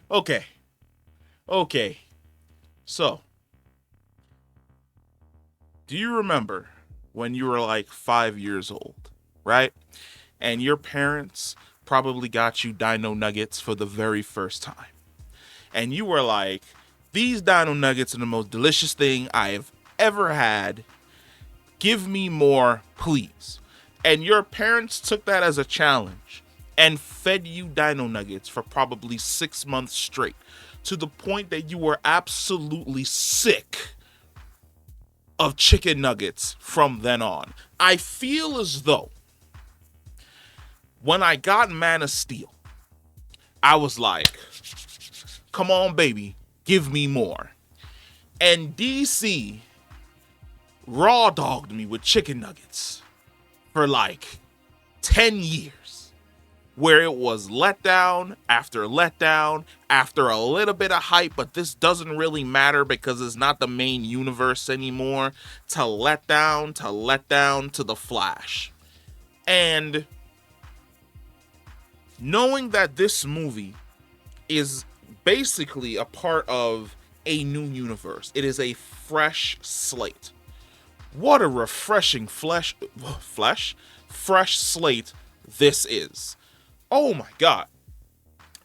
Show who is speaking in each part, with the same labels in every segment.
Speaker 1: Okay. Okay. So, do you remember when you were like 5 years old, right? And your parents probably got you dino nuggets for the very first time. And you were like, these dino nuggets are the most delicious thing I have ever had. Give me more, please. And your parents took that as a challenge and fed you dino nuggets for probably 6 months straight to the point that you were absolutely sick of chicken nuggets from then on. I feel as though when I got Man of Steel, I was like, come on, baby, give me more. And DC raw dogged me with chicken nuggets for like 10 years, where it was letdown after a little bit of hype, but this doesn't really matter because it's not the main universe anymore, to letdown to the Flash. And knowing that this movie is basically a part of a new universe, it is a fresh slate. What a refreshing fresh slate this is. Oh my god.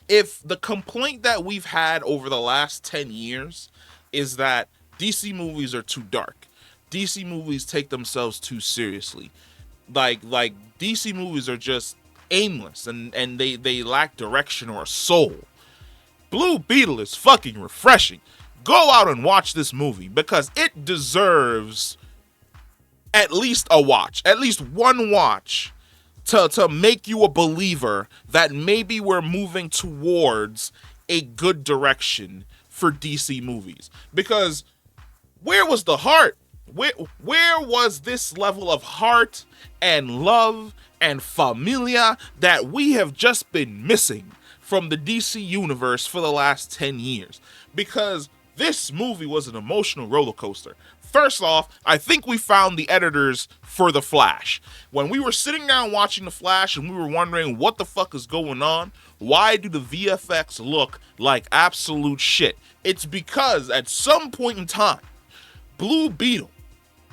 Speaker 1: If the complaint that we've had over the last 10 years is that DC movies are too dark, DC movies take themselves too seriously, like DC movies are just aimless and they lack direction or soul. Blue Beetle is fucking refreshing. Go out and watch this movie because it deserves at least a watch, at least one watch to make you a believer that maybe we're moving towards a good direction for DC movies. Because where was the heart? Where was this level of heart and love and familia that we have just been missing from the DC universe for the last 10 years? Because this movie was an emotional roller coaster. First off, I think we found the editors for The Flash. When we were sitting down watching The Flash and we were wondering what the fuck is going on, why do the VFX look like absolute shit? It's because at some point in time, Blue Beetle,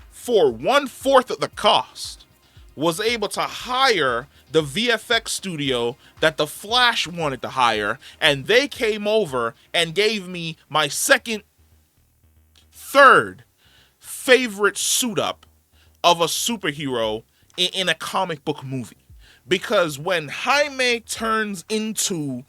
Speaker 1: for 1/4 of the cost, was able to hire the VFX studio that the Flash wanted to hire, and they came over and gave me my third favorite suit up of a superhero in a comic book movie. Because when Jaime turns into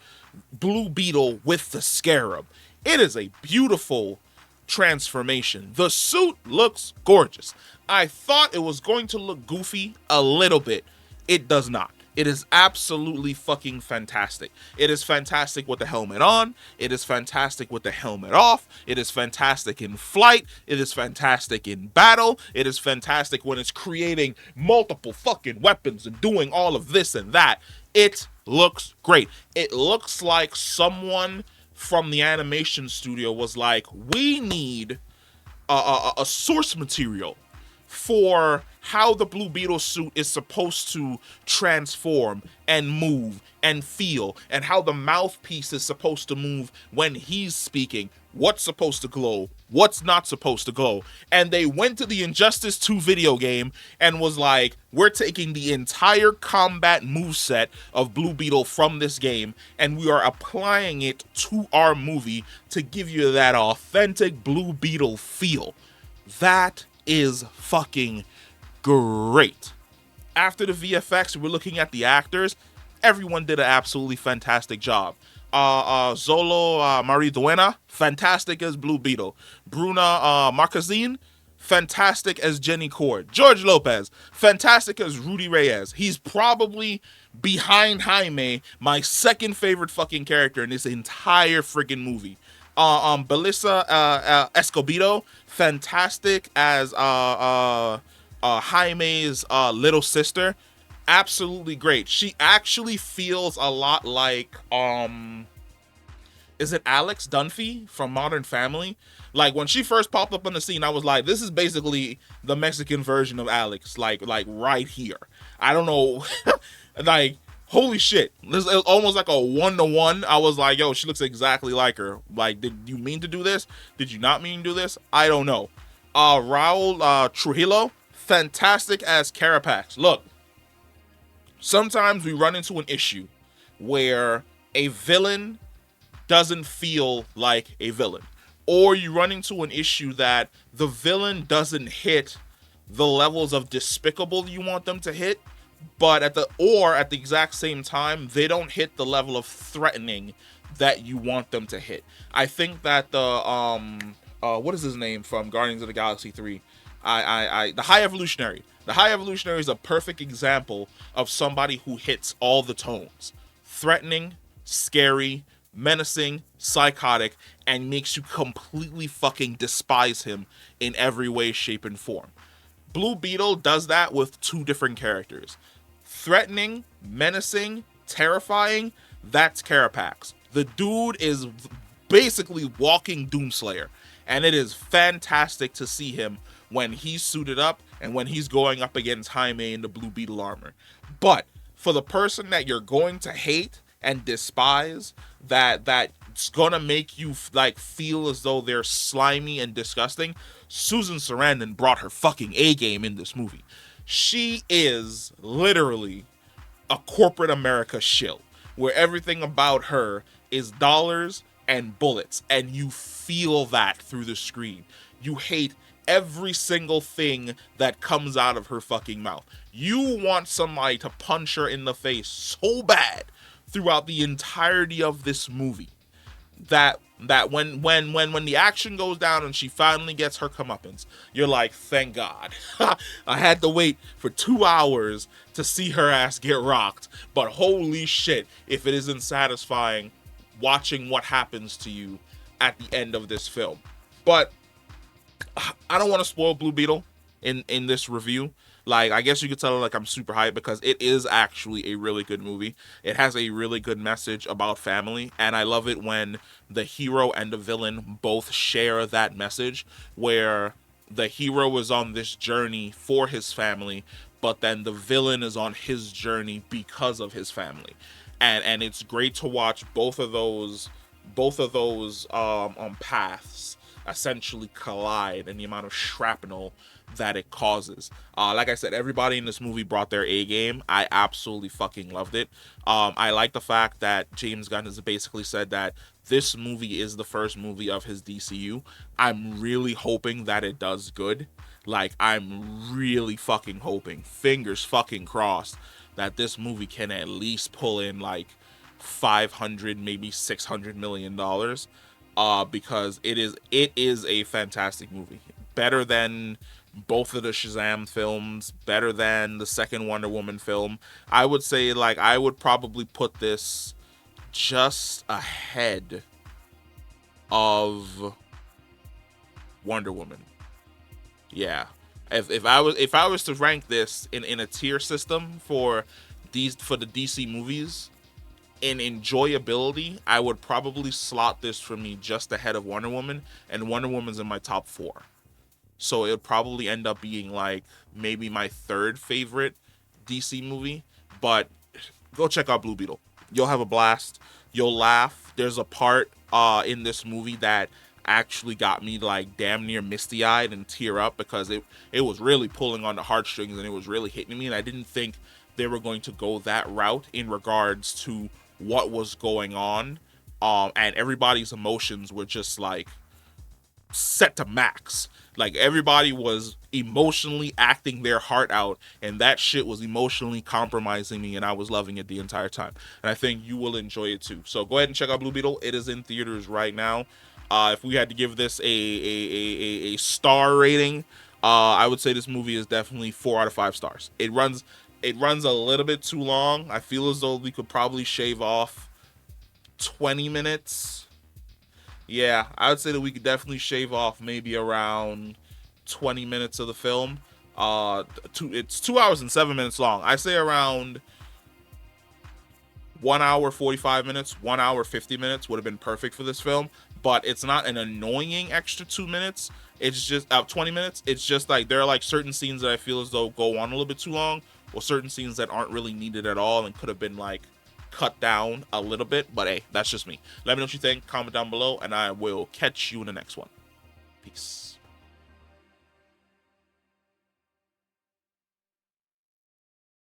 Speaker 1: Blue Beetle with the Scarab, it is a beautiful transformation. The suit looks gorgeous. I thought it was going to look goofy a little bit. It does not. It is absolutely fucking fantastic. It is fantastic with the helmet on. It is fantastic with the helmet off. It is fantastic in flight. It is fantastic in battle. It is fantastic when it's creating multiple fucking weapons and doing all of this and that. It looks great. It looks like someone from the animation studio was like, we need a source material for how the Blue Beetle suit is supposed to transform and move and feel, and how the mouthpiece is supposed to move when he's speaking, what's supposed to glow, what's not supposed to glow. And they went to the Injustice 2 video game and was like, we're taking the entire combat moveset of Blue Beetle from this game and we are applying it to our movie to give you that authentic Blue Beetle feel. That is fucking great. After the VFX, we're looking at the actors. Everyone did an absolutely fantastic job. Xolo Mariduena, fantastic as Blue Beetle. Bruna Marquezine, fantastic as Jenny Cord. George Lopez, fantastic as Rudy Reyes. He's probably behind Jaime, my second favorite fucking character in this entire friggin' movie. Belissa Escobedo, fantastic as Jaime's little sister. Absolutely great. She actually feels a lot like is it Alex Dunphy from Modern Family? Like when she first popped up on the scene, I was like, this is basically the Mexican version of Alex, like right here. I don't know, like Holy shit. This is almost like a 1-to-1. I was like, yo, she looks exactly like her. Like, did you mean to do this? Did you not mean to do this? I don't know. Raul Trujillo, fantastic as Carapax. Look, sometimes we run into an issue where a villain doesn't feel like a villain. Or you run into an issue that the villain doesn't hit the levels of despicable you want them to hit, but at the exact same time, they don't hit the level of threatening that you want them to hit. I think that the what is his name from Guardians of the Galaxy 3? The High Evolutionary. The High Evolutionary is a perfect example of somebody who hits all the tones. Threatening, scary, menacing, psychotic, and makes you completely fucking despise him in every way, shape, and form. Blue Beetle does that with two different characters. Threatening, menacing, terrifying, that's Carapax. The dude is basically walking Doomslayer, and it is fantastic to see him when he's suited up and when he's going up against Jaime in the Blue Beetle armor. But for the person that you're going to hate and despise, that's gonna make you like feel as though they're slimy and disgusting, Susan Sarandon brought her fucking A game in this movie. She is literally a corporate America shill, where everything about her is dollars and bullets, and you feel that through the screen. You hate every single thing that comes out of her fucking mouth. You want somebody to punch her in the face so bad throughout the entirety of this movie that when the action goes down and she finally gets her comeuppance, you're like, thank God. I had to wait for 2 hours to see her ass get rocked, but holy shit, if it isn't satisfying watching what happens to you at the end of this film. But I don't want to spoil Blue Beetle in this review. Like, I guess you could tell like I'm super hyped because it is actually a really good movie. It has a really good message about family, and I love it when the hero and the villain both share that message, where the hero is on this journey for his family, but then the villain is on his journey because of his family. And it's great to watch both of those paths essentially collide, and the amount of shrapnel that it causes. Like I said, everybody in this movie brought their A game. I absolutely fucking loved it. I like the fact that James Gunn has basically said that this movie is the first movie of his DCU. I'm really hoping that it does good. Like, I'm really fucking hoping, fingers fucking crossed, that this movie can at least pull in like 500, maybe $600 million. Because it is a fantastic movie. Better than both of the Shazam films, better than the second Wonder Woman film. I would say, like, I would probably put this just ahead of Wonder Woman. Yeah. If I was to rank this in a tier system for the DC movies, in enjoyability, I would probably slot this for me just ahead of Wonder Woman, and Wonder Woman's in my top 4. So it would probably end up being like maybe my third favorite DC movie. But go check out Blue Beetle. You'll have a blast. You'll laugh. There's a part in this movie that actually got me like damn near misty-eyed and tear up, because it was really pulling on the heartstrings and it was really hitting me, and I didn't think they were going to go that route in regards to what was going on. And everybody's emotions were just like set to max. Like, everybody was emotionally acting their heart out, and that shit was emotionally compromising me, and I was loving it the entire time. And I think you will enjoy it too. So go ahead and check out Blue Beetle. It is in theaters right now. If we had to give this a star rating, I would say this movie is definitely 4 out of 5 stars. It runs a little bit too long. I feel as though we could probably shave off 20 minutes. Yeah, I would say that we could definitely shave off maybe around 20 minutes of the film. It's 2 hours and 7 minutes long. I say around 1 hour 45 minutes, 1 hour 50 minutes would have been perfect for this film. But it's not an annoying extra 2 minutes. It's just 20 minutes. It's just like there are like certain scenes that I feel as though go on a little bit too long, or certain scenes that aren't really needed at all and could have been like cut down a little bit. But hey, that's just me. Let me know what you think. Comment down below, and I will catch you in the next one. Peace.